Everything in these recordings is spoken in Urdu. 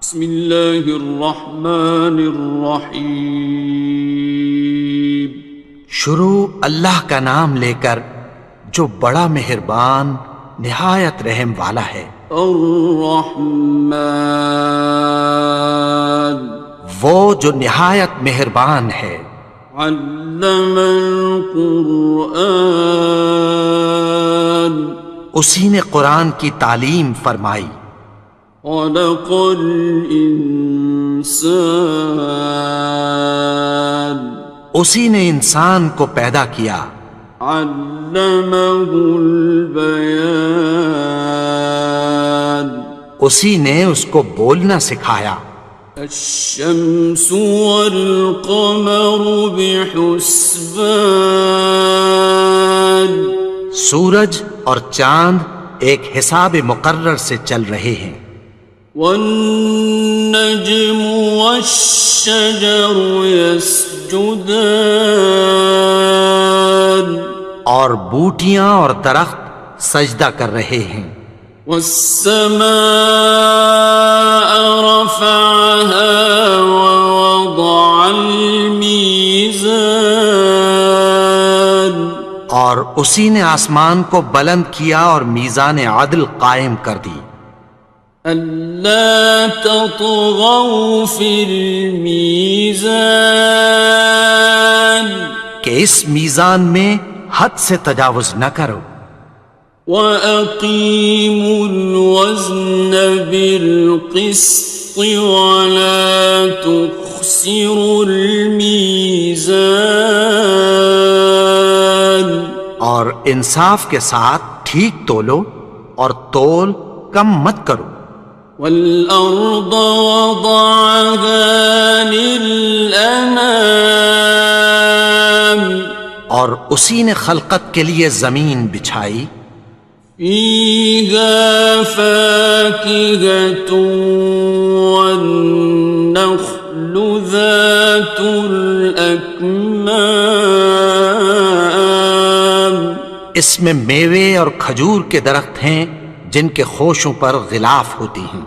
بسم اللہ الرحمن الرحیم۔ شروع اللہ کا نام لے کر جو بڑا مہربان نہایت رحم والا ہے۔ الرحمن، وہ جو نہایت مہربان ہے۔ علم القرآن، اسی نے قرآن کی تعلیم فرمائی۔ خلق الانسان، اسی نے انسان کو پیدا کیا۔ علمہ البیان، اسی نے اس کو بولنا سکھایا۔ الشمس والقمر بحسبان، سورج اور چاند ایک حساب مقرر سے چل رہے ہیں۔ والنجم والشجر يسجدان، اور بوٹیاں اور درخت سجدہ کر رہے ہیں۔ والسماء رفعها ووضع الميزان، اور اسی نے آسمان کو بلند کیا اور میزان عدل قائم کر دی۔ ألا تطغوا في الميزان، کہ اس میزان میں حد سے تجاوز نہ کرو۔ وَأَقِيمُوا الْوَزْنَ بِالْقِسْطِ وَلَا تُخْسِرُوا الْمِيزَانَ، اور انصاف کے ساتھ ٹھیک تولو اور تول کم مت کرو۔ وَالْأَرْضَ وَضَعَهَا لِلْأَنَامِ، اور اسی نے خلقت کے لیے زمین بچھائی۔ فِيهَا فَاكِهَةٌ وَالنَّخْلُ ذَاتُ الْأَكْمَامِ، اس میں میوے اور کھجور کے درخت ہیں جن کے خوشوں پر غلاف ہوتی ہیں۔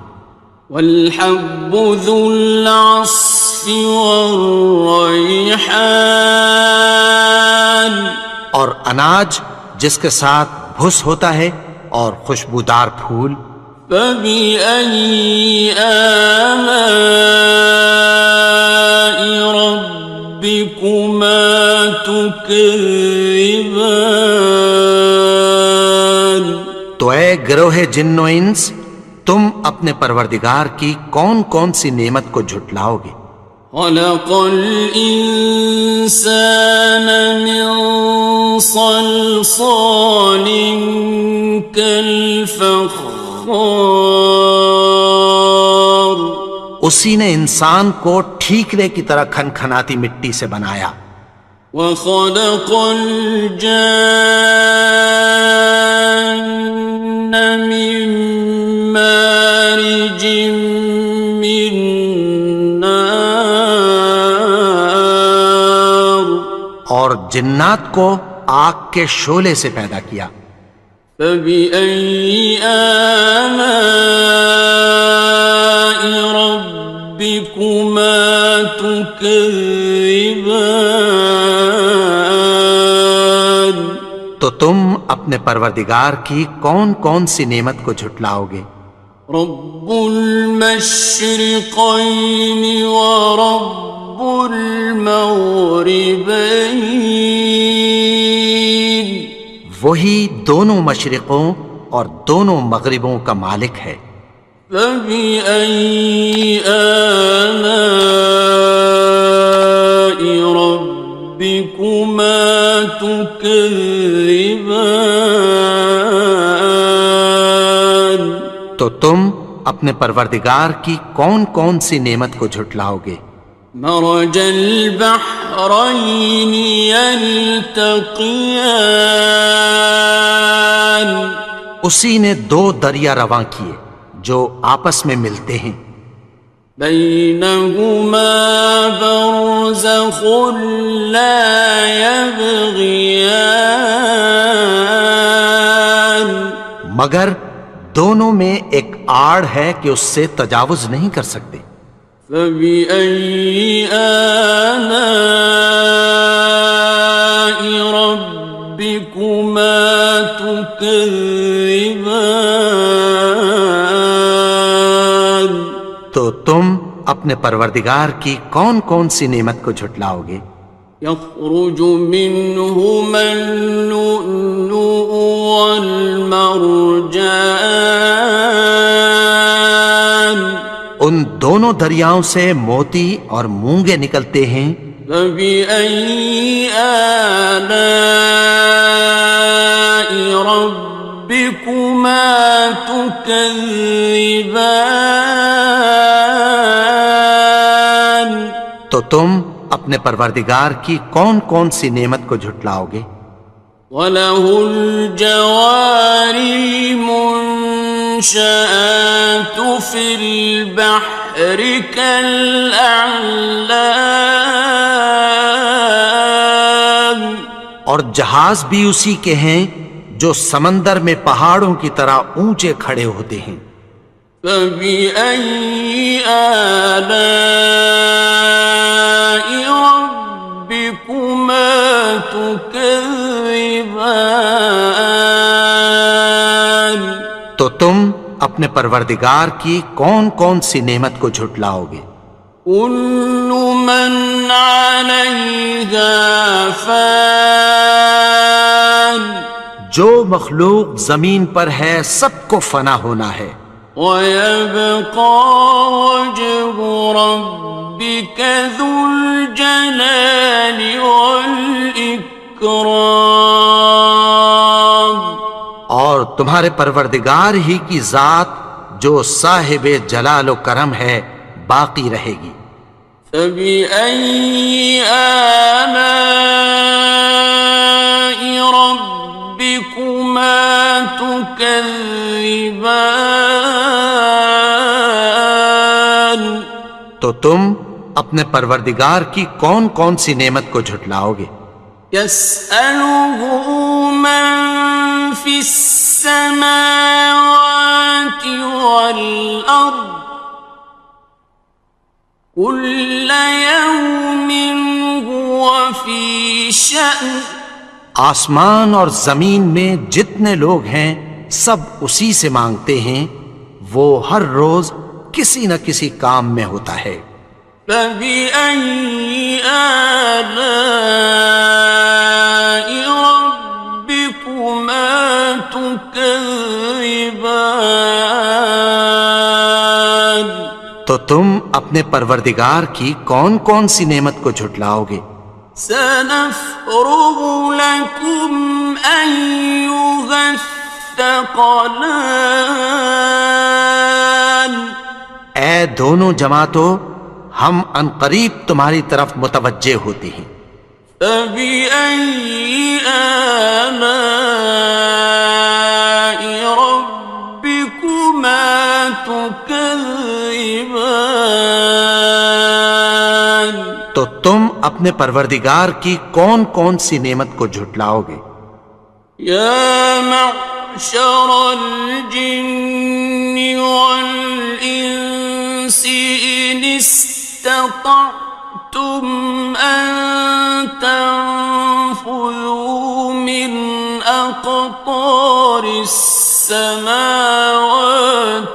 وَالْحَبُّ ذُو الْعَصْفِ وَالرَّيْحَانِ، اور اناج جس کے ساتھ بھس ہوتا ہے اور خوشبودار پھول۔ فَبِأَيِّ آلَاءِ رَبِّكُمَا تُكَذِّبَانِ، تو اے گروہ جن و انس، تم اپنے پروردگار کی کون کون سی نعمت کو جھٹلاؤ گے؟ خَلَقَ الْإِنسَانَ مِنْ صَلْصَالٍ كَالْفَخَّارِ، اسی نے انسان کو ٹھیکرے کی طرح کھنکھناتی مٹی سے بنایا۔ وَخَلَقَ الْجَانَّ مِن مَّارِجٍ مِّن نَّارٍ، اور جنات کو آگ کے شعلے سے پیدا کیا۔ فَبِأَيِّ آلَاءِ رَبِّكُمَا تُكَذِّبَانِ، تو تم اپنے پروردگار کی کون کون سی نعمت کو جھٹلاؤ گے؟ رب المشرقين ورب المغربين، وہی دونوں مشرقوں اور دونوں مغربوں کا مالک ہے۔ فَبِأَيِّ آلَاءِ رَبِّكُمَا تُكَذِّبَانِ، تو تم اپنے پروردگار کی کون کون سی نعمت کو جھٹلاؤ گے؟ مرج البحرين يلتقيان، اسی نے دو دریا رواں کیے جو آپس میں ملتے ہیں۔ بينهما برزخ لا يبغيان، مگر دونوں میں ایک آڑ ہے کہ اس سے تجاوز نہیں کر سکتے۔ فبأي آلاء ربكما تكذبان؟ تو تم اپنے پروردگار کی کون کون سی نعمت کو جھٹلاؤ گے؟ يخرج منهما اللؤلؤ والمرجان ان دونوں دریاؤں سے موتی اور مونگے نکلتے ہیں۔ فبأي آلاء ربكما تكذبان؟ تو تم اپنے پروردگار کی کون کون سی نعمت کو جھٹلاؤ گے؟ وَلَهُ الْجَوَارِ الْمُنشَآتُ فِي الْبَحْرِ كَالْأَعْلَامِ، اور جہاز بھی اسی کے ہیں جو سمندر میں پہاڑوں کی طرح اونچے کھڑے ہوتے ہیں۔ فَبِأَيِّ آلَاءِ رَبِّكُمَا تُكَذِّبَانِ؟ تو تم اپنے پروردگار کی کون کون سی نعمت کو جھٹلاؤ گے؟ كُلُّ مَنْ عَلَيْهَا فَانٍ، جو مخلوق زمین پر ہے سب کو فنا ہونا ہے۔ وَيَبْقَى وَجْهُ رَبِّكَ ذُو الْجَلَالِ وَالْإِكْرَامِ، اور تمہارے پروردگار ہی کی ذات جو صاحب جلال و کرم ہے باقی رہے گی۔ فَبِأَيِّ آلَاءِ رَبِّكُمَا تُكَذِّبَانِ؟ تو تم اپنے پروردگار کی کون کون سی نعمت کو جھٹلاؤ گے؟ يَسْأَلُهُ مَن فِي السَّمَاوَاتِ وَالْأَرْضِ كُلَّ يَوْمٍ هُوَ فِي شَأْنٍ، آسمان اور زمین میں جتنے لوگ ہیں سب اسی سے مانگتے ہیں، وہ ہر روز کسی نہ کسی کام میں ہوتا ہے۔ فَبِأَيِّ آلَاءِ رَبِّكُمَا تُكَذِّبَانِ؟ تو تم اپنے پروردگار کی کون کون سی نعمت کو جھٹلاؤ گے؟ سَنَفْرُغُ لَكُمْ أَيُّهَ الثَّقَلَانِ؟ اے دونوں جماعتوں، ہم عنقریب تمہاری طرف متوجہ ہوتے ہیں۔ فَبِأَيِّ آلَاءِ رَبِّكُمَا تُكَذِّبَانِ؟ تو تم اپنے پروردگار کی کون کون سی نعمت کو جھٹلاؤ گے؟ يَا مَعْشَرَ الْجِنِّ وَالْإِنسِ إِنِ اسْتَطَعْتُمْ أَن تَنفُذُوا مِنْ أَقْطَارِ السَّمَاوَاتِ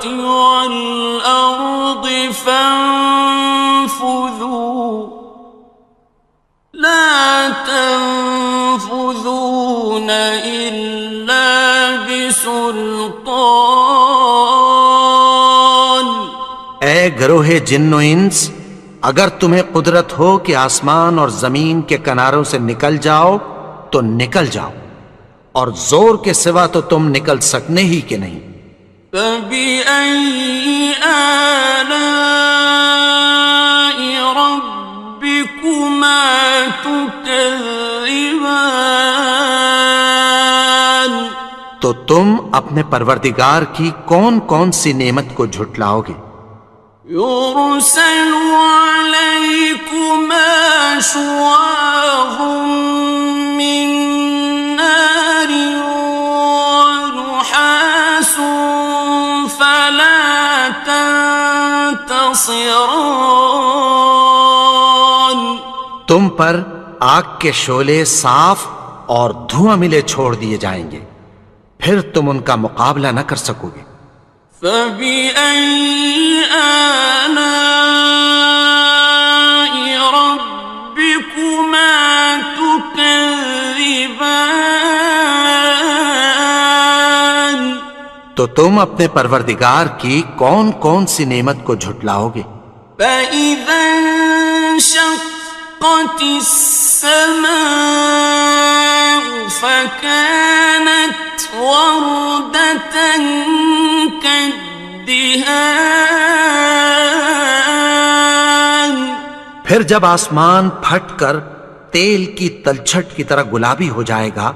وَالْأَرْضِ فَانفُذُوا لَا تَنفُذُونَ إِلَّا بِسُلْطَانٍ۔ اے گروہ جن و انس، اگر تمہیں قدرت ہو کہ آسمان اور زمین کے کناروں سے نکل جاؤ تو نکل جاؤ، اور زور کے سوا تو تم نکل سکنے ہی کہ نہیں۔ فَبِأَيِّ آلَاءِ رَبِّكُمَا تُكَذِّبَانِ؟ تو تم اپنے پروردگار کی کون کون سی نعمت کو جھٹلاؤ گے؟ يُرْسَلُ عَلَيْكُمَا شُوَاظٌ مِّن نَّارٍ وَنُحَاسٌ فَلَا خصران. تم پر آگ کے شعلے صاف اور دھواں ملے چھوڑ دیے جائیں گے، پھر تم ان کا مقابلہ نہ کر سکو گے۔ فبأي آلاء ربكما تكذبان. تو تم اپنے پروردگار کی کون کون سی نعمت کو جھٹلاؤ گے؟ فإذا انشقت السماء فكانت وردة كالدهان. پھر جب آسمان پھٹ کر تیل کی تلچھٹ کی طرح گلابی ہو جائے گا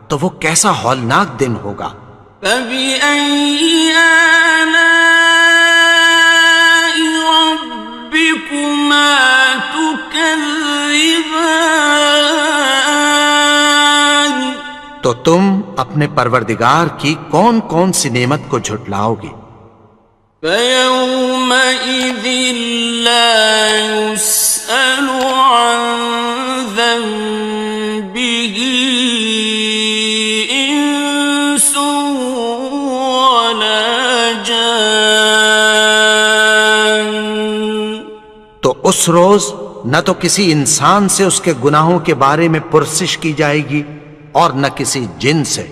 تو وہ کیسا ہولناک دن ہوگا۔ فبأي آلاء ربكما تكذبان. تو تم اپنے پروردگار کی کون کون سی نعمت کو جھٹلاؤ گے؟ فيومئذ لا يسأل عن ذنبه إنس ولا جان. تو اس روز نہ تو کسی انسان سے اس کے گناہوں کے بارے میں پرسش کی جائے گی اور نہ کسی جن سے۔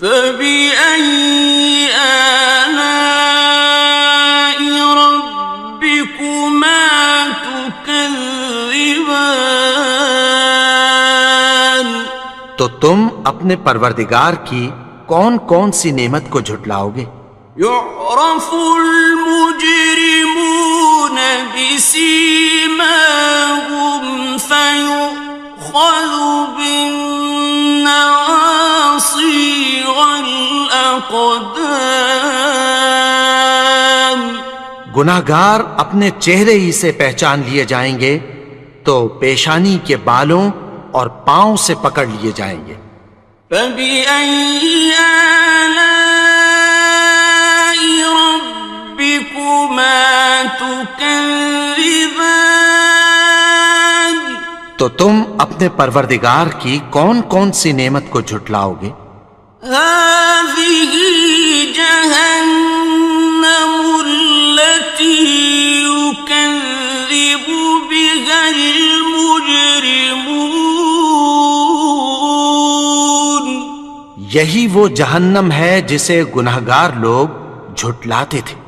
فبأي آلاء ربكما تكذبان. تو تم اپنے پروردگار کی کون کون سی نعمت کو جھٹلاؤ گے؟ يعرف المجرمون بسيماهم فيؤخذ بالنواصي والأقدام. گناہگار اپنے چہرے ہی سے پہچان لیے جائیں گے تو پیشانی کے بالوں اور پاؤں سے پکڑ لیے جائیں گے۔ فبأي آلاء ربكما تكذبان. تو تم اپنے پروردگار کی کون کون سی نعمت کو جھٹلاؤ گے؟ هذه جهنم التي يكذب بها المجرمون. یہی وہ جہنم ہے جسے گناہگار لوگ جھٹلاتے تھے۔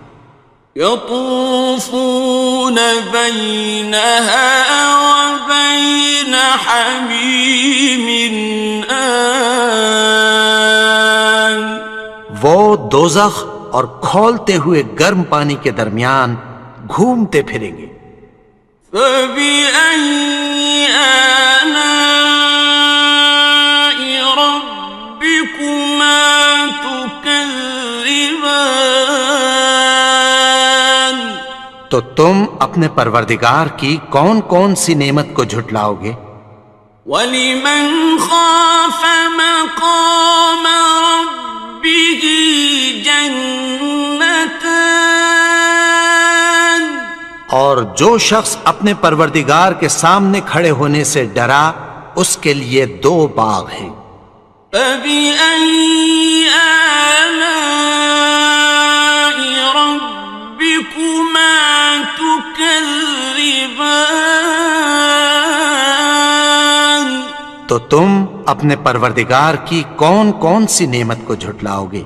يطوفون بينها وبين حميم آن. وہ دوزخ اور کھولتے ہوئے گرم پانی کے درمیان گھومتے پھریں گے۔ فبأي آلاء ربكما تكذبان. تو تم اپنے پروردگار کی کون کون سی نعمت کو جھٹلاؤ گے؟ وَلِمَنْ خَافَ مَقَامَ رَبِّهِ جَنَّتَانِ. اور جو شخص اپنے پروردگار کے سامنے کھڑے ہونے سے ڈرا اس کے لیے دو باغ ہیں۔ فَبِأَيِّ آلَاءِ رَبِّكُمَا تُكَذِّبَانِ. تو تم اپنے پروردگار کی کون کون سی نعمت کو جھٹلاؤ گے؟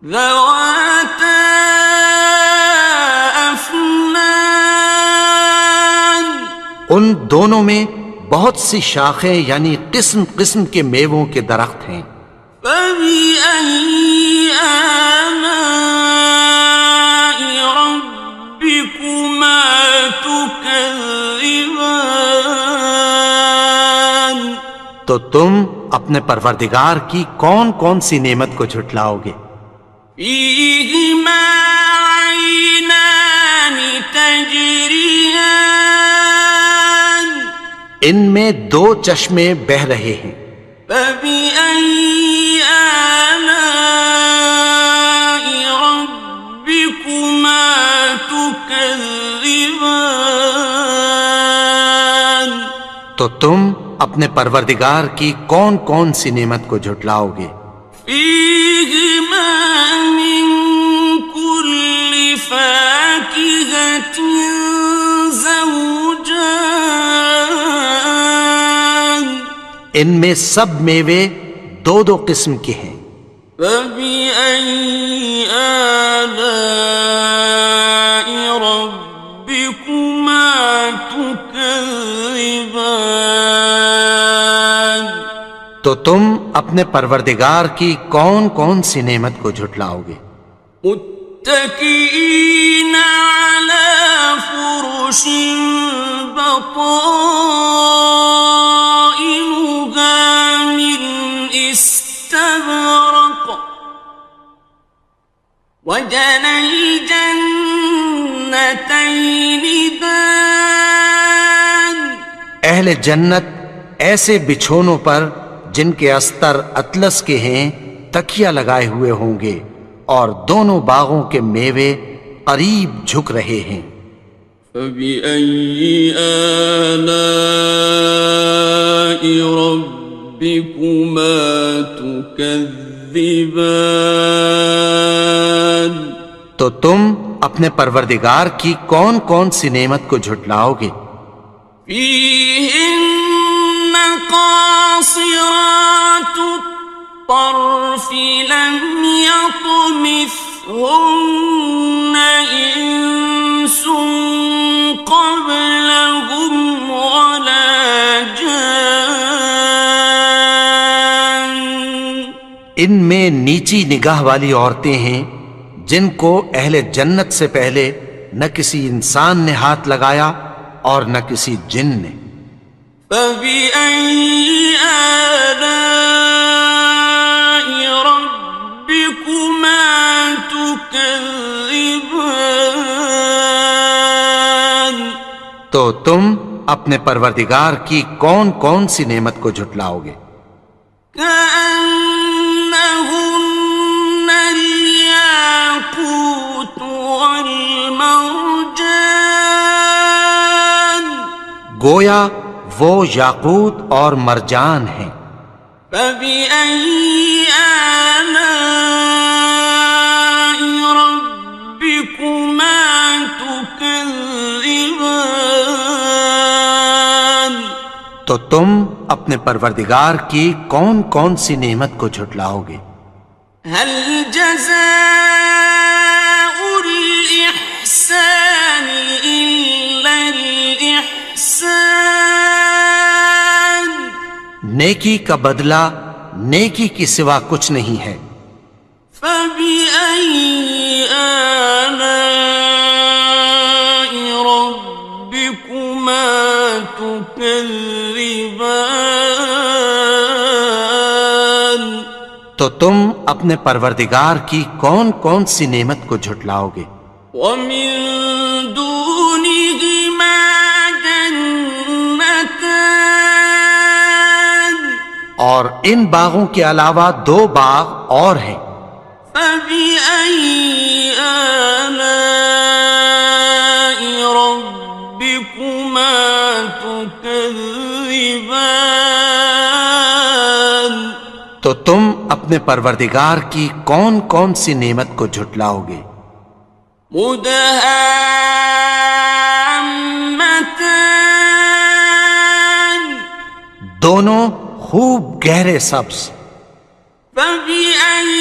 ذَوَاتَا أَفْنَانٍ. ان دونوں میں بہت سی شاخیں یعنی قسم قسم کے میووں کے درخت ہیں۔ فَبِأَيِّ آلَاءِ رَبِّكُمَا تُكَذِّبَانِ. تو تم اپنے پروردگار کی کون کون سی نعمت کو جھٹلاؤ گے؟ فِيهِمَا عَيْنَانِ تَجْرِيَانِ. ان میں دو چشمے بہہ رہے ہیں۔ فَبِأَيِّ آلَاءِ رَبِّكُمَا تُكَذِّبَانِ. تم اپنے پروردگار کی کون کون سی نعمت کو جھٹلاؤ گے؟ فيهما من كل فاكهة زوجان ان میں سب میوے دو دو قسم کے ہیں۔ فبأي آلاء ربكما تكذبان تو تم اپنے پروردگار کی کون کون سی نعمت کو جھٹلاؤ گے؟ متكئين على فرش بطائنها من استبرق وجنى الجنتين دان اہل جنت ایسے بچھونوں پر جن کے استر اطلس کے ہیں تکیہ لگائے ہوئے ہوں گے، اور دونوں باغوں کے میوے قریب جھک رہے ہیں۔ فبأي آلاء ربكما تكذبان تو تم اپنے پروردگار کی کون کون سی نعمت کو جھٹلاؤ گے؟ فيهن قاصرات الطرف لم يطمثهن إنس قبلهم ولا جان ان میں نیچی نگاہ والی عورتیں ہیں جن کو اہل جنت سے پہلے نہ کسی انسان نے ہاتھ لگایا اور نہ کسی جن نے۔ فبأي آلاء ربكما تكذبان تو تم اپنے پروردگار کی کون کون سی نعمت کو جھٹلاؤ گے؟ كأنهن الياقوت والمرجان گویا وہ یاقوت اور مرجان ہیں۔ فبأي آلاء ربكما تكذبان تو تم اپنے پروردگار کی کون کون سی نعمت کو جھٹلاؤ گے؟ هل جزاء الإحسان إلا الإحسان نیکی کا بدلہ نیکی کی سوا کچھ نہیں ہے۔ فبأي آلاء ربكما تكذبان تو تم اپنے پروردگار کی کون کون سی نعمت کو جھٹلاؤ گے؟ ومن دونهما جنتان اور ان باغوں کے علاوہ دو باغ اور ہیں۔ فبأي آلاء ربكما تكذبان تو تم اپنے پروردگار کی کون کون سی نعمت کو جھٹلاؤ گے؟ مدهامتان دونوں خوب گہرے سبز۔ فبأي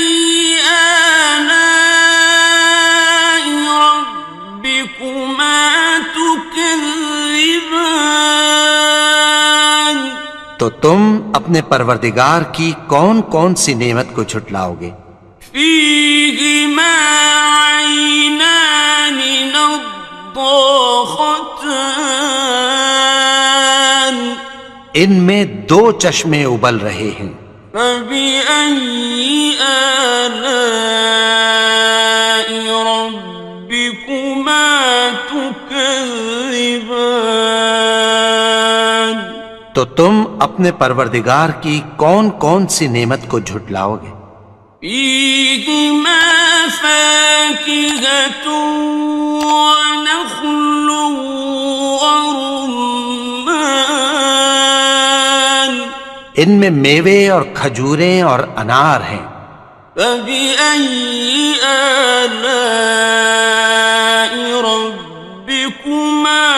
آلاء ربكما تكذبان تو تم اپنے پروردگار کی کون کون سی نعمت کو جھٹلاؤ گے؟ فيهما عينان نضاختان ان میں دو چشمے ابل رہے ہیں۔ فبأي آلاء ربكما تكذبان تو تم اپنے پروردگار کی کون کون سی نعمت کو جھٹلاؤ گے؟ فيهما فاكهة ونخل ورمان ان میں میوے اور کھجوریں اور انار ہیں۔ فبأي آلاء ربكما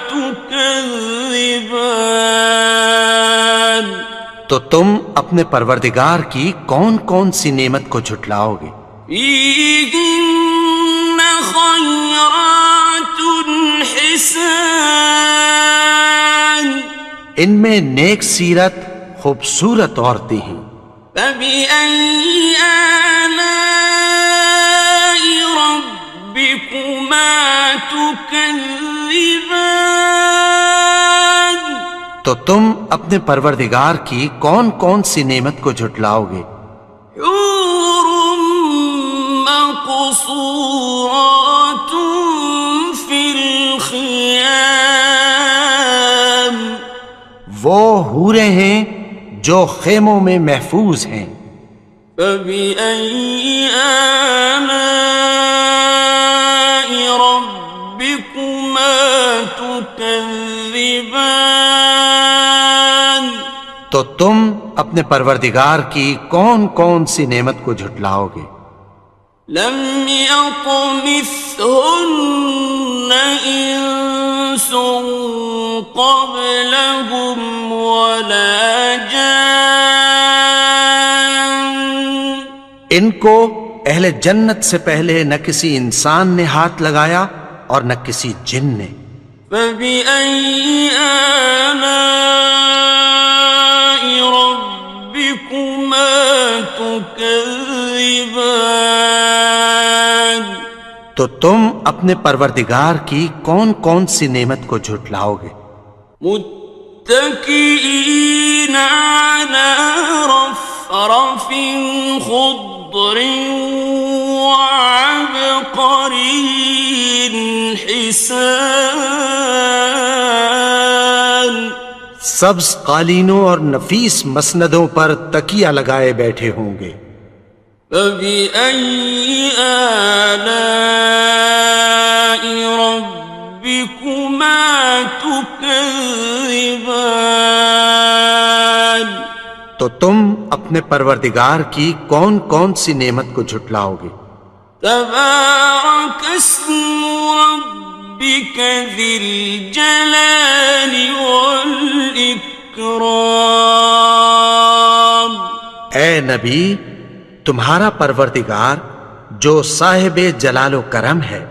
تكذبان؟ تو تم اپنے پروردگار کی کون کون سی نعمت کو جھٹلاؤ گے؟ فيهن خيرات حسان، ان میں نیک سیرت خوبصورت عورتیں ہیں۔ فبأي آلاء ربكما تكذبان؟ تو تم اپنے پروردگار کی کون کون سی نعمت کو جھٹلاؤ گے؟ حور مقصورات في الخيام، وہ حوریں ہیں جو خیموں میں محفوظ ہیں۔ فبأي آلاء ربكما تكذبان؟ تو تم اپنے پروردگار کی کون کون سی نعمت کو جھٹلاؤ گے؟ لم يطمثهن إنس قبلهم ولا جان، ان کو اہل جنت سے پہلے نہ کسی انسان نے ہاتھ لگایا اور نہ کسی جن نے۔ فبأي آلاء ربكما تكذبان؟ تو تم اپنے پروردگار کی کون کون سی نعمت کو جھٹلاؤ گے؟ متكئين على رفرف خضر وعبقري حسان، سبز قالینوں اور نفیس مسندوں پر تکیہ لگائے بیٹھے ہوں گے۔ فبأي آلاء ربكما تكذبان؟ تو تم اپنے پروردگار کی کون کون سی نعمت کو جھٹلاؤ گے؟ تبارك اسم ربك ذي الجلال والإكرام، اے نبی، تمہارا پروردگار جو صاحب جلال و کرم ہے،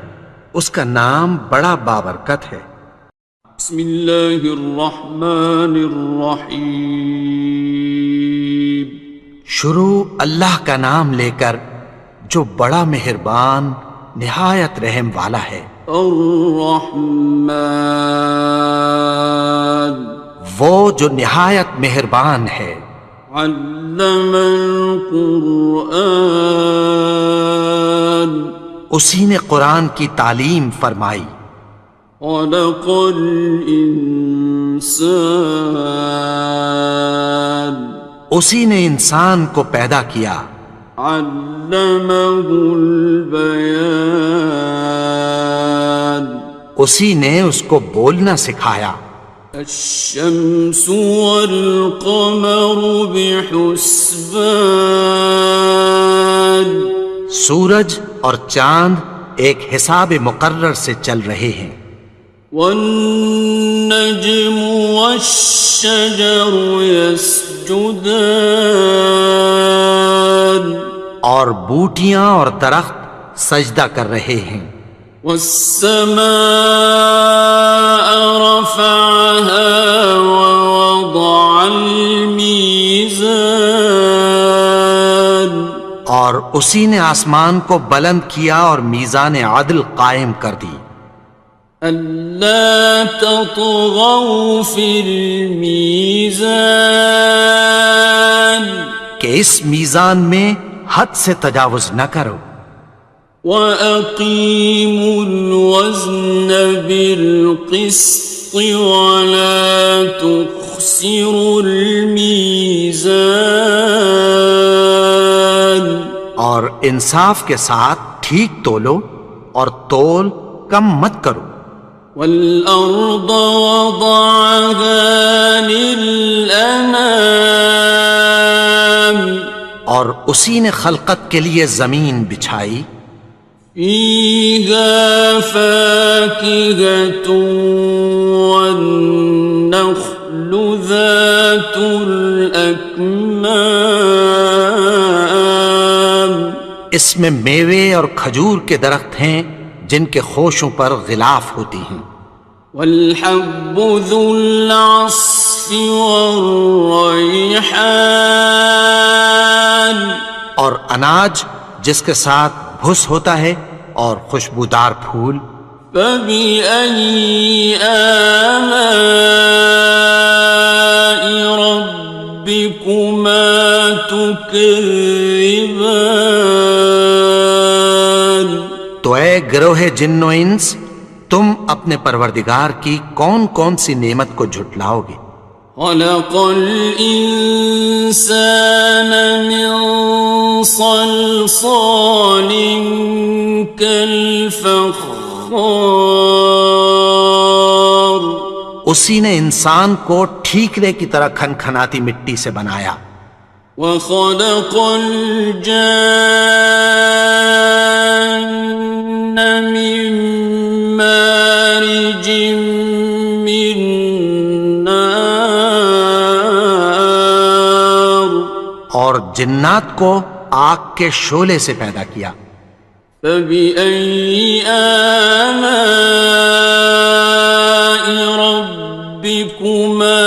اس کا نام بڑا بابرکت ہے۔ بسم اللہ الرحمن الرحیم، شروع اللہ کا نام لے کر جو بڑا مہربان نہایت رحم والا ہے۔ الرحمن، وہ جو نہایت مہربان ہے۔ علم القرآن، اسی نے قرآن کی تعلیم فرمائی۔ خلق الانسان، اسی نے انسان کو پیدا کیا۔ علمہ البیان، اسی نے اس کو بولنا سکھایا۔ الشمس والقمر بحسبان، سورج اور چاند ایک حساب مقرر سے چل رہے ہیں۔ والنجم والشجر يسجدان، اور بوٹیاں اور درخت سجدہ کر رہے ہیں۔ والسماء رفعها ووضع الميزان، اور اسی نے آسمان کو بلند کیا اور میزان عدل قائم کر دی۔ ألا تطغوا في الميزان، کہ اس میزان میں حد سے تجاوز نہ کرو۔ وَأَقِيمُوا الْوَزْنَ بِالْقِسْطِ وَلَا تُخْسِرُوا الْمِيزَانَ، اور انصاف کے ساتھ ٹھیک تولو اور تول کم مت کرو۔ وَالْأَرْضَ وَضَعَهَا لِلْأَنَامِ، اور اسی نے خلقت کے لیے زمین بچھائی، فيها فاكهة والنخل ذات الأكمام، اس میں میوے اور کھجور کے درخت ہیں جن کے خوشوں پر غلاف ہوتی ہیں، والحب ذو العصف والریحان، اور اناج جس کے ساتھ بھس ہوتا ہے اور خوشبودار پھول، فبأي آلاء ربكما تكذبان۔ تو اے گروہ جن و انس، تم اپنے پروردگار کی کون کون سی نعمت کو جھٹلاؤ گے؟ خلق الإنسان من صلصال كالفخار، اسی نے انسان کو ٹھیکرے کی طرح کھنکھناتی مٹی سے بنایا، وخلق الجان من مارج من نار، اور جنات کو آگ کے شعلے سے پیدا کیا، فبأي آلاء ربكما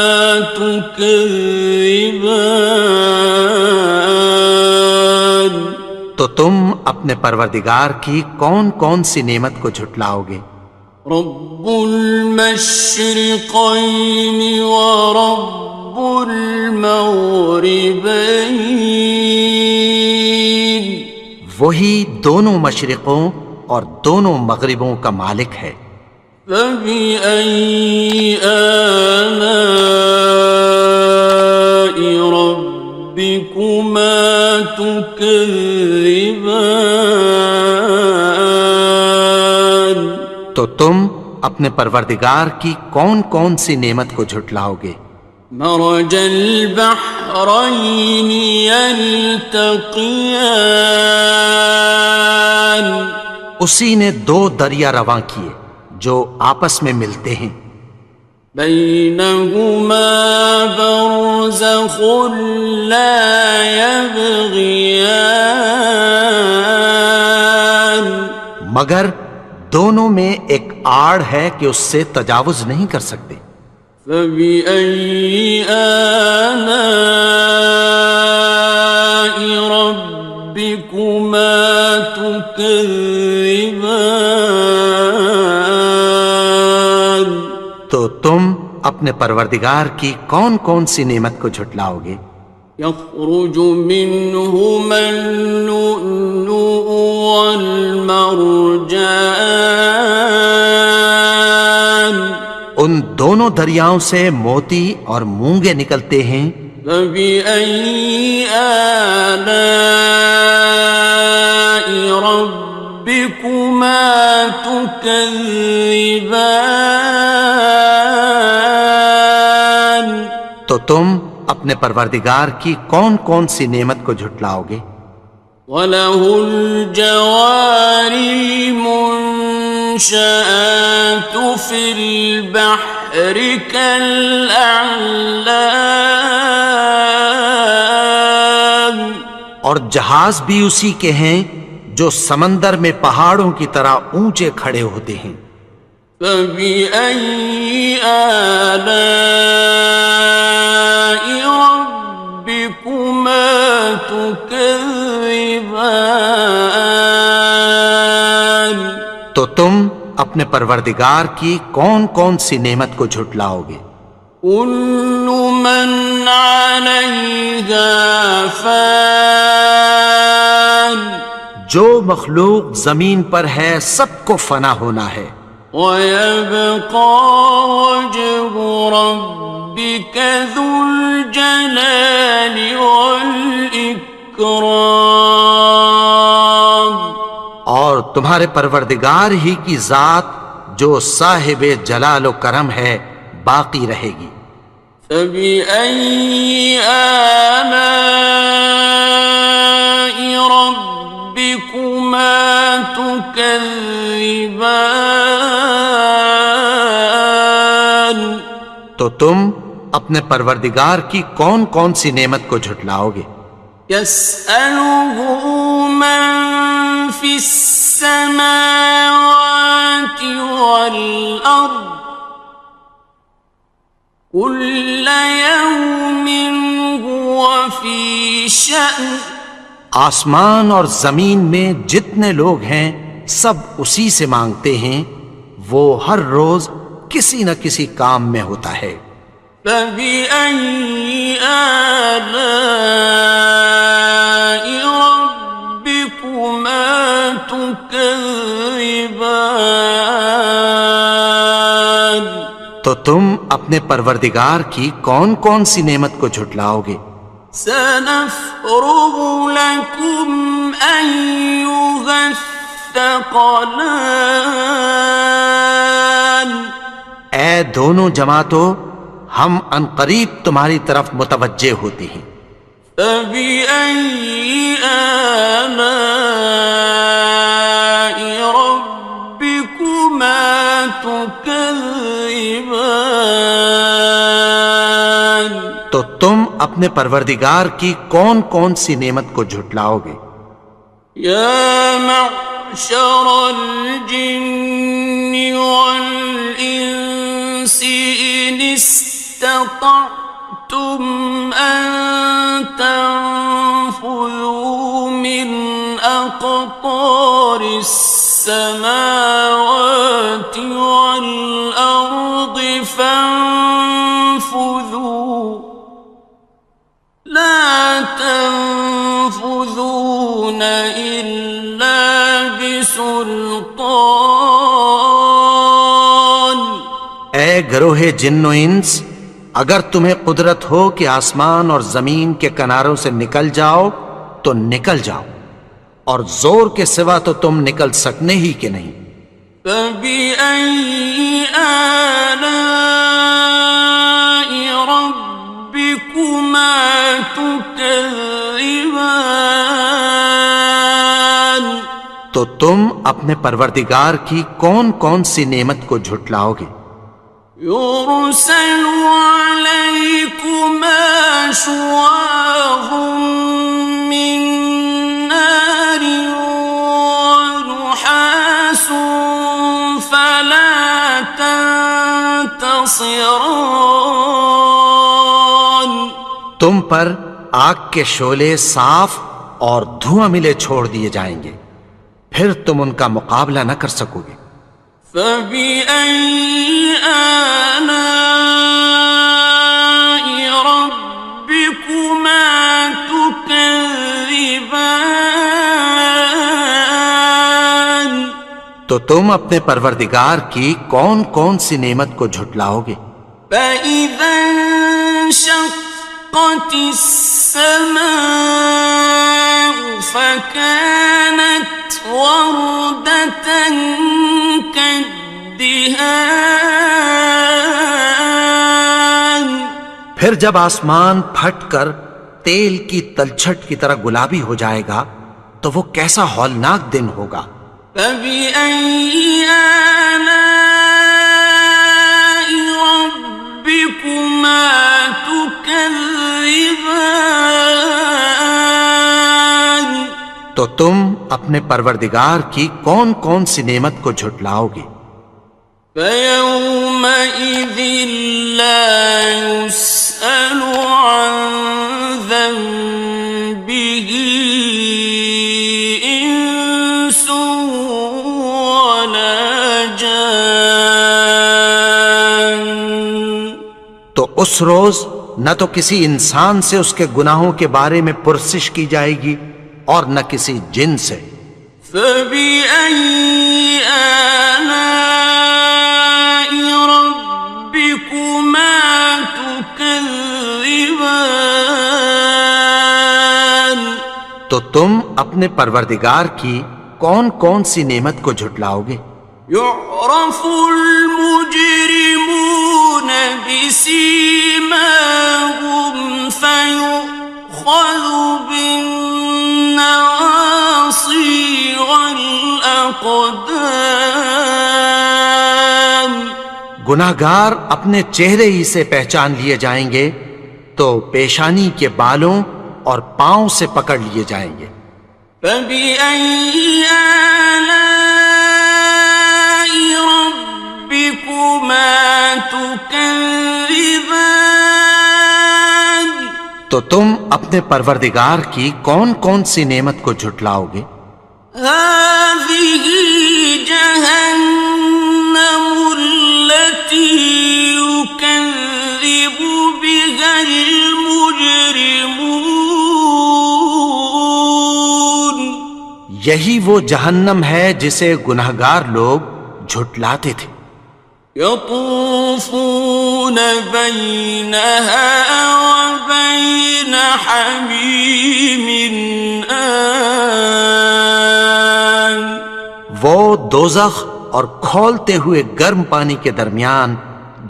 تكذبان۔ تو تم اپنے پروردگار کی کون کون سی نعمت کو جھٹلاؤ گے؟ رب المشرقين ورب المغربين، وہی دونوں مشرقوں اور دونوں مغربوں کا مالک ہے، فبأي آلاء ربكما تكذبان۔ تو تم اپنے پروردگار کی کون کون سی نعمت کو جھٹلاؤ گے؟ مرج البحرين يلتقيان، اسی نے دو دریا رواں کیے جو آپس میں ملتے ہیں، بينهما برزخ لا يبغيان، مگر دونوں میں ایک آڑ ہے کہ اس سے تجاوز نہیں کر سکتے، فبأي آلاء ربكما تكذبان۔ تو تم اپنے پروردگار کی کون کون سی نعمت کو جھٹلاؤ گے؟ يخرج منهما اللؤلؤ والمرجان، ان دونوں دریاؤں سے موتی اور مونگے نکلتے ہیں، فبأي آلاء ربكما تكذبان۔ تو تم اپنے پروردگار کی کون کون سی نعمت کو جھٹلاؤ گے؟ وَلَهُ الْجَوَارِ الْمُنشَآتُ فِي الْبَحْرِ كَالْأَعْلَامِ، اور جہاز بھی اسی کے ہیں جو سمندر میں پہاڑوں کی طرح اونچے کھڑے ہوتے ہیں، فَبِأَيِّ آلَاءِ رَبِّكُمَا تُكَذِّبَانِ۔ تو تم اپنے پروردگار کی کون کون سی نعمت کو جھٹلاؤ گے؟ كل من عليها فان، جو مخلوق زمین پر ہے سب کو فنا ہونا ہے، ويبقى وجه ربك ذو الجلال والإكرام، اور تمہارے پروردگار ہی کی ذات جو صاحب جلال و کرم ہے باقی رہے گی، فبأي آلاء ربكما تكذبان؟ تو تم اپنے پروردگار کی کون کون سی نعمت کو جھٹلاؤ گے؟ يسأله من في السماوات والأرض كل يوم هو في شأن. آسمان اور زمین میں جتنے لوگ ہیں سب اسی سے مانگتے ہیں، وہ ہر روز کسی نہ کسی کام میں ہوتا ہے۔ فبأي آلاء ربكما تكذبان؟ تو تم اپنے پروردگار کی کون کون سی نعمت کو جھٹلاؤ گے؟ سنفرغ لكم أيها الثقلان. اے دونوں جماعتوں، ہم عنقریب تمہاری طرف متوجہ ہوتے ہیں۔ فبأي آلاء ربكما تكذبان؟ تو تم اپنے پروردگار کی کون کون سی نعمت کو جھٹلاؤ گے؟ یا معشر الجن والانس ان استطعتم ان تنفذوا من اقطار السماوات والارض فانفذوا لا تنفذون إلا بسلطان. اے گروہ جن و انس، اگر تمہیں قدرت ہو کہ آسمان اور زمین کے کناروں سے نکل جاؤ تو نکل جاؤ، اور زور کے سوا تو تم نکل سکنے ہی کہ نہیں۔ فبأي آلاء ربكما تكذبان؟ تو تم اپنے پروردگار کی کون کون سی نعمت کو جھٹلاؤ گے؟ يرسل عليكما شواظ من نار ونحاس فلا تنتصران. تم پر آگ کے شعلے صاف اور دھواں ملے چھوڑ دیے جائیں گے، پھر تم ان کا مقابلہ نہ کر سکو گے۔ فبأي آلاء ربكما تكذبان؟ تو تم اپنے پروردگار کی کون کون سی نعمت کو جھٹلاؤ گے؟ فإذا انشقت السماء فكانت وردة كالدهان. پھر جب آسمان پھٹ کر تیل کی تلچھٹ کی طرح گلابی ہو جائے گا تو وہ کیسا ہولناک دن ہوگا۔ فبأي آلاء ربكما تكذبان؟ تو تم اپنے پروردگار کی کون کون سی نعمت کو جھٹلاؤ گے؟ فيومئذ لا يسأل عن ذنبه إنس ولا جان. تو اس روز نہ تو کسی انسان سے اس کے گناہوں کے بارے میں پرسش کی جائے گی اور نہ کسی جن سے۔ فبأي آلاء ربكما تكذبان؟ تو تم اپنے پروردگار کی کون کون سی نعمت کو جھٹلاؤ گے؟ يعرف المجرمون بسيماهم گناہگار اپنے چہرے ہی سے پہچان لیے جائیں گے تو پیشانی کے بالوں اور پاؤں سے پکڑ لیے جائیں گے۔ فَبِأَيِّ آلَاءِ رَبِّكُمَا تُكَذِّبَانِ؟ تو تم اپنے پروردگار کی کون کون سی نعمت کو جھٹلاؤ گے؟ هَٰذِهِ جَهَنَّمُ الَّتِي يُكَذِّبُ بِهَا الْمُجْرِمُونَ۔ یہی وہ جہنم ہے جسے گناہگار لوگ جھٹلاتے تھے۔ يطوفون بينها وبين حميم آن۔ وہ دوزخ اور کھولتے ہوئے گرم پانی کے درمیان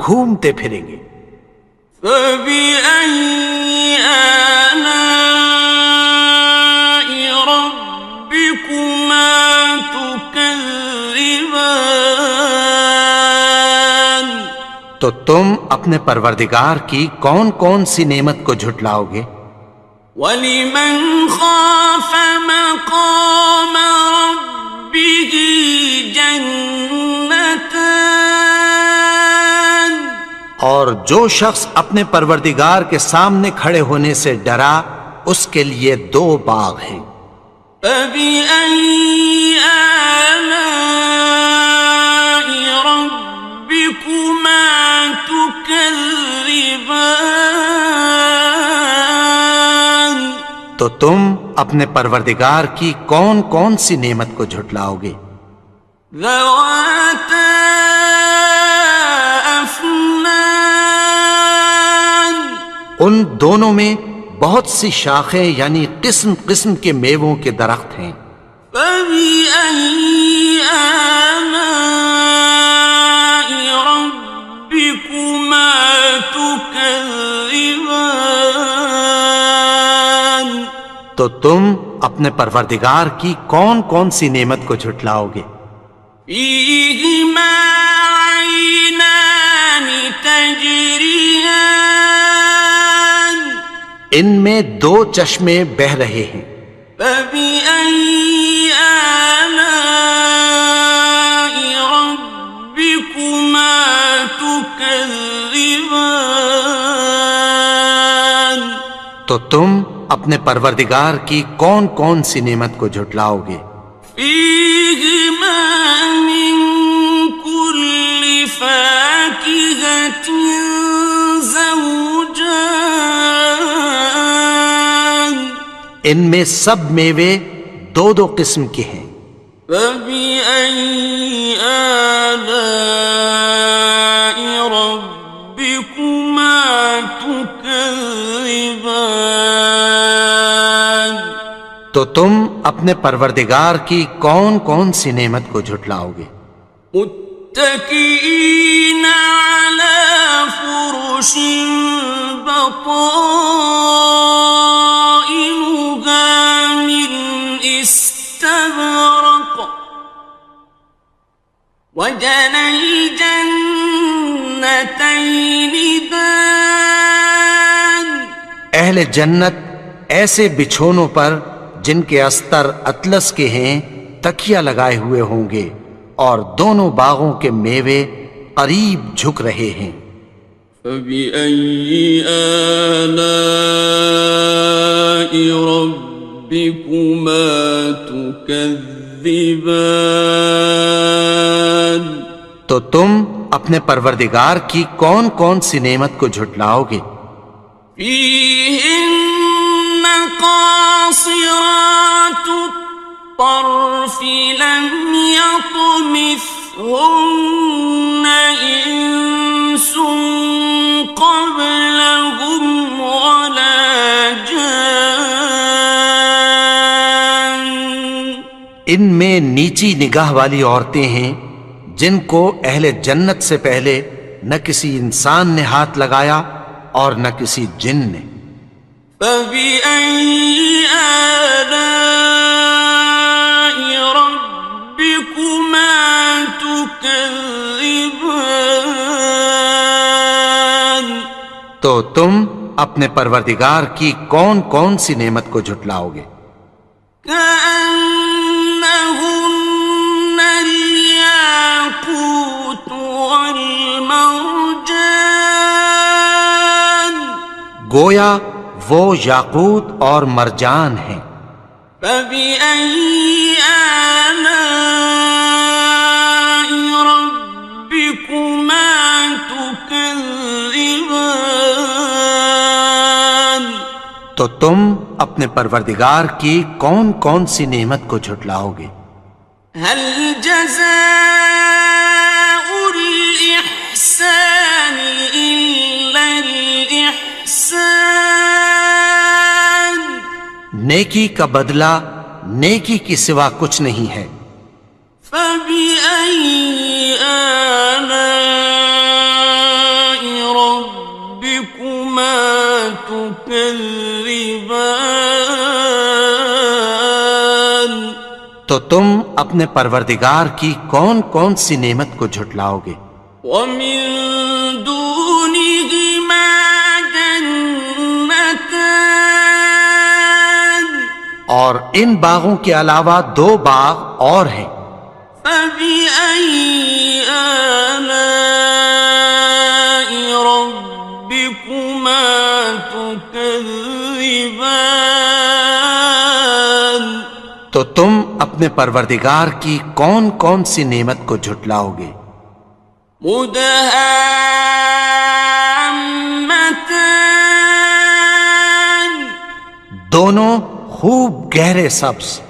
گھومتے پھریں گے۔ فبأي آلاء ربكما تكذبان؟ تو تم اپنے پروردگار کی کون کون سی نعمت کو جھٹلاؤ گے؟ وَلِمَنْ خَافَ مَقَامَ رَبِّهِ جَنَّتَانِ؟ اور جو شخص اپنے پروردگار کے سامنے کھڑے ہونے سے ڈرا اس کے لیے 2 باغ ہیں۔ فَبِأَيِّ آلَاءِ رَبِّكُمَا تُكَذِّبَانِ؟ تو تم اپنے پروردگار کی کون کون سی نعمت کو جھٹلاؤ گے؟ ذَوَاتَا أَفْنَانٍ۔ ان دونوں میں بہت سی شاخیں یعنی قسم قسم کے میووں کے درخت ہیں۔ فَبِأَيِّ آلَاءِ رَبِّكُمَا تُكَذِّبَانِ؟ تو تم اپنے پروردگار کی کون کون سی نعمت کو جھٹلاؤ گے؟ فِيهِمَا عَيْنَانِ تَجْرِيَانِ۔ ان میں 2 چشمے بہہ رہے ہیں۔ فَبِأَيِّ آلَاءِ رَبِّكُمَا تُكَذِّبَانِ؟ تو تم اپنے پروردگار کی کون کون سی نعمت کو جھٹلاؤ گے؟ فِيهِمَا مِن كُلِّ فَاكِهَةٍ زَوْجَانِ۔ ان میں سب میوے 2 قسم کے ہیں۔ فَبِأَيِّ آلَاءِ رَبِّكُمَا تُكَذِّبَانِ؟ تو تم اپنے پروردگار کی کون کون سی نعمت کو جھٹلاؤ گے؟ متكئين على فرش بطائنها من استبرق وجنى الجنتين دان۔ اہل جنت ایسے بچھونوں پر جن کے استر اطلس کے ہیں تکیہ لگائے ہوئے ہوں گے اور دونوں باغوں کے میوے قریب جھک رہے ہیں۔ فَبِأَيِّ آلَاءِ رَبِّكُمَا تُكَذِّبَانِ؟ تو تم اپنے پروردگار کی کون کون سی نعمت کو جھٹلاؤ گے؟ فِيهِنَّ قَاصِرَاتُ الطَّرْفِ لَمْ يَطْمِثْهُنَّ إِنسٌ قَبْلَهُمْ وَلَا جَانٌّ۔ ان میں نیچی نگاہ والی عورتیں ہیں جن کو اہل جنت سے پہلے نہ کسی انسان نے ہاتھ لگایا اور نہ کسی جن نے۔ فَبِأَيِّ آلَاءِ رَبِّكُمَا تُكَذِّبَانِ؟ تو تم اپنے پروردگار کی کون کون سی نعمت کو جھٹلاؤ گے؟ كأنهن الياقوت والمرجان گویا وہ یاقوت اور مرجان ہیں۔ فبأي آلاء ربكما تكذبان تو تم اپنے پروردگار کی کون کون سی نعمت کو جھٹلاؤ گے؟ هل جزاء الإحسان إلا الإحسان نیکی کا بدلہ نیکی کی سوا کچھ نہیں ہے۔ فبأي آلاء ربكما تكذبان تو تم اپنے پروردگار کی کون کون سی نعمت کو جھٹلاؤ گے؟ ومن دونهما جنتان اور ان باغوں کے علاوہ دو باغ اور ہیں۔ فبأي آلاء ربكما تكذبان تو تم اپنے پروردگار کی کون کون سی نعمت کو جھٹلاؤ گے؟ مدهامتان دونوں خوب گہرے سبز۔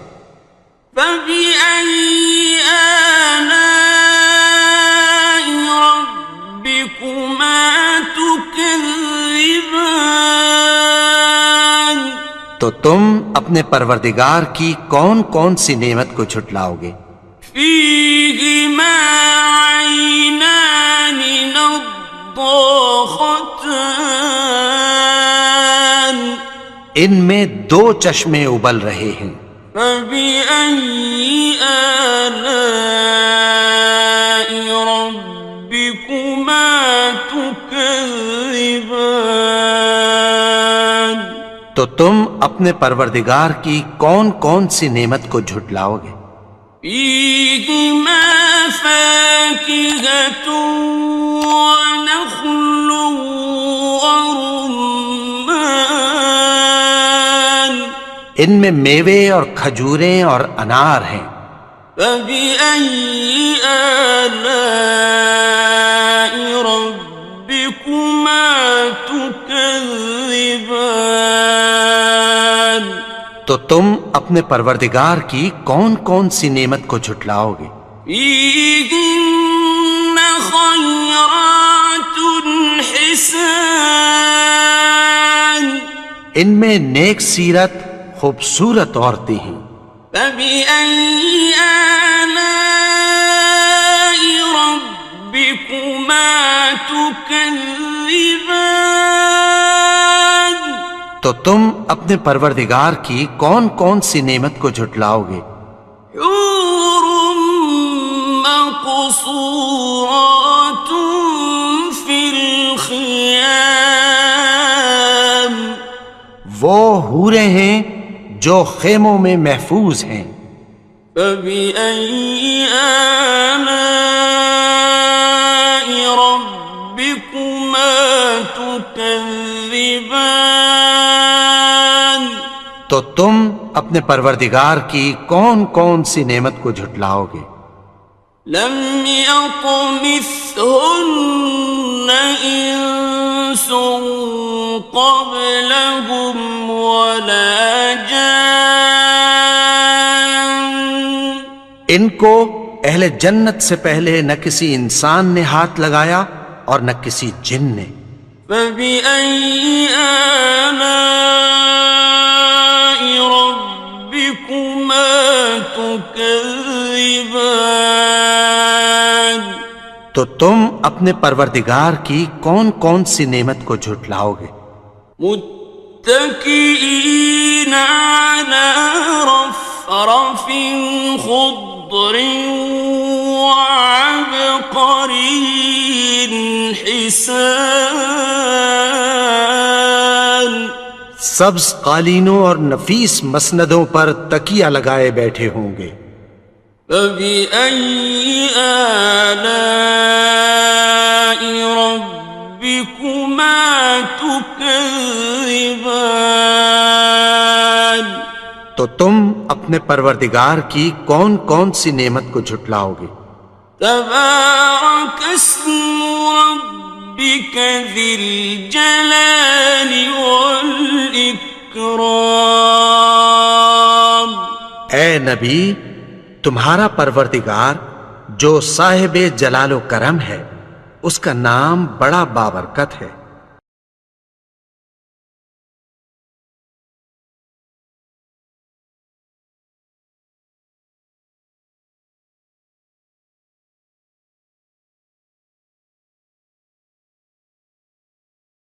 فبأي آلاء ربكما تكذبان تو تم اپنے پروردگار کی کون کون سی نعمت کو جھٹلاؤ گے؟ فيهما عينان نضاختان ان میں دو چشمے ابل رہے ہیں۔ فبأي آلاء ربكما تكذبان تو تم اپنے پروردگار کی کون کون سی نعمت کو جھٹلاؤ گے؟ فيهما فاكهة ونخل ورمان ان میں میوے اور کھجوریں اور انار ہیں۔ فبأي آلاء ربكما تكذبان تو تم اپنے پروردگار کی کون کون سی نعمت کو جھٹلاؤ گے؟ فيهن خيرات حسان ان میں نیک سیرت خوبصورت عورتیں ہیں۔ فبأي آلاء ربكما تكذبان تو تم اپنے پروردگار کی کون کون سی نعمت کو جھٹلاؤ گے؟ حور مقصورات في الخيام وہ حوریں ہیں جو خیموں میں محفوظ ہیں۔ فبأي آلاء ربكما تكذبان تو تم اپنے پروردگار کی کون کون سی نعمت کو جھٹلاؤ گے؟ لم يطمثهن إنس قبلهم ولا جان ان کو اہل جنت سے پہلے نہ کسی انسان نے ہاتھ لگایا اور نہ کسی جن نے۔ فبأي آلاء ربكما تكذبان تو تم اپنے پروردگار کی کون کون سی نعمت کو جھٹلاؤ گے؟ متكئين على رفرف خضر وعبقري حسان سبز قالینوں اور نفیس مسندوں پر تکیہ لگائے بیٹھے ہوں گے. فَبِأَيِّ آلَاءِ رَبِّكُمَا تُكَذِّبَانِ تو تم اپنے پروردگار کی کون کون سی نعمت کو جھٹلاؤ گے؟ تبارك اسم ربك ذي الجلال والإكرام. اے نبی، تمہارا پروردگار جو صاحب جلال و کرم ہے، اس کا نام بڑا بابرکت ہے.